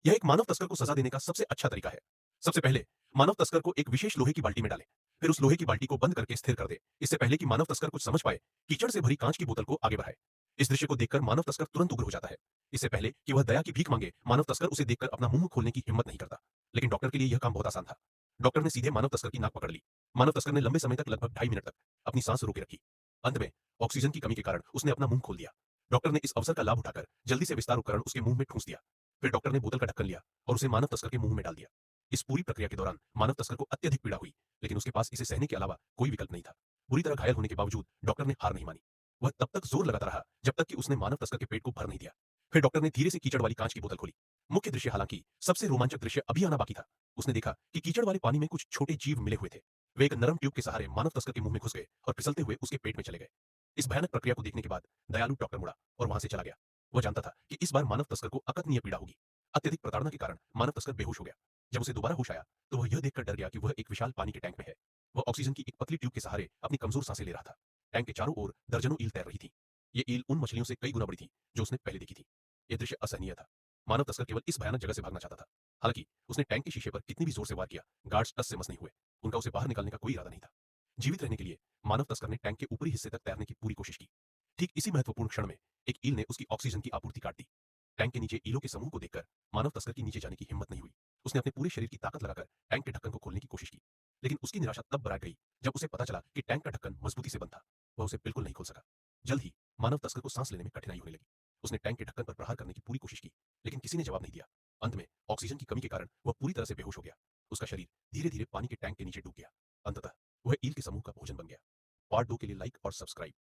यह एक मानव तस्कर को सजा देने का सबसे अच्छा तरीका है। सबसे पहले मानव तस्कर को एक विशेष लोहे की बाल्टी में डालें। फिर उस लोहे की बाल्टी को बंद करके स्थिर कर दें। इससे पहले कि मानव तस्कर कुछ समझ पाए, कीचड़ से भरी कांच की बोतल को आगे बढ़ाए। इस दृश्य को देखकर मानव तस्कर तुरंत उग्र हो जाता है। इससे पहले कि वह दया की भीख मांगे, मानव तस्कर उसे देखकर अपना मुंह खोलने की हिम्मत नहीं करता। लेकिन डॉक्टर के लिए यह काम बहुत आसान था। डॉक्टर ने सीधे मानव तस्कर की नाक पकड़ ली। मानव तस्कर ने लंबे समय तक, लगभग 2.5 मिनट तक अपनी सांस रोके रखी। अंत में ऑक्सीजन की कमी के कारण उसने अपना मुंह खोल दिया। डॉक्टर ने इस अवसर का लाभ उठाकर जल्दी से विस्तार उपकरण उसके मुंह में ठूंस दिया। फिर डॉक्टर ने बोतल का ढक्कन लिया और उसे मानव तस्कर के मुंह में डाल दिया। इस पूरी प्रक्रिया के दौरान मानव तस्कर को अत्यधिक पीड़ा हुई, लेकिन उसके पास इसे सहने के अलावा कोई विकल्प नहीं था। बुरी तरह घायल होने के बावजूद डॉक्टर ने हार नहीं मानी। वह तब तक जोर लगाता रहा जब तक कि उसने मानव तस्कर के पेट को भर नहीं दिया। फिर डॉक्टर ने धीरे से कीचड़ वाली कांच की बोतल खोली। मुख्य दृश्य, हालांकि सबसे रोमांचक दृश्य अभी आना बाकी था। उसने देखा कि कीचड़ वाले पानी में कुछ छोटे जीव मिले हुए थे। वे एक नरम ट्यूब के सहारे मानव तस्कर के मुंह में घुस गए और फिसलते हुए उसके पेट में चले गए। इस भयानक प्रक्रिया को देखने के बाद दयालु डॉक्टर मुड़ा और वहां से चला गया। वह जानता था कि इस बार मानव तस्कर को अकथनीय पीड़ा होगी। अत्यधिक प्रताड़ना के कारण मानव तस्कर बेहोश हो गया। जब उसे दोबारा होश आया तो वह यह देखकर डर गया कि वह एक विशाल पानी के टैंक में है। वह ऑक्सीजन की एक पतली ट्यूब के सहारे अपनी कमजोर सांसें ले रहा था। टैंक के चारों ओर दर्जनों ईल तैर रही थी। ये ईल उन मछलियों से कई गुना बड़ी थी जो उसने पहले देखी थी। यह दृश्य असहनीय था। मानव तस्कर केवल इस भयानक जगह से भागना चाहता था। हालांकि उसने टैंक के शीशे पर कितनी भी जोर से वार किया, गार्ड्स टस से मस नहीं हुए। उनका उसे बाहर निकालने का कोई इरादा नहीं था। जीवित रहने के लिए मानव तस्कर ने टैंक के ऊपरी हिस्से तक तैरने की पूरी कोशिश की। ठीक इसी महत्वपूर्ण क्षण में एक ईल ने उसकी ऑक्सीजन की आपूर्ति काट दी। टैंक के नीचे ईलों के समूह को देखकर मानव तस्कर की नीचे जाने की हिम्मत नहीं हुई। उसने अपने पूरे शरीर की ताकत लगाकर टैंक के ढक्कन को खोलने की कोशिश की, लेकिन उसकी निराशा तब बरात गई जब उसे पता चला कि टैंक का ढक्कन मजबूती से बंद था। वह उसे बिल्कुल नहीं खोल सका। जल्द ही मानव तस्कर को सांस लेने में कठिनाई होने लगी। उसने टैंक के ढक्कन पर प्रहार करने की पूरी कोशिश की, लेकिन किसी ने जवाब नहीं दिया। अंत में ऑक्सीजन की कमी के कारण वह पूरी तरह से बेहोश हो गया। उसका शरीर धीरे धीरे पानी के टैंक के नीचे डूब गया। अंततः वह ईल के समूह का भोजन बन गया। पार्ट 2 के लिए लाइक और सब्सक्राइब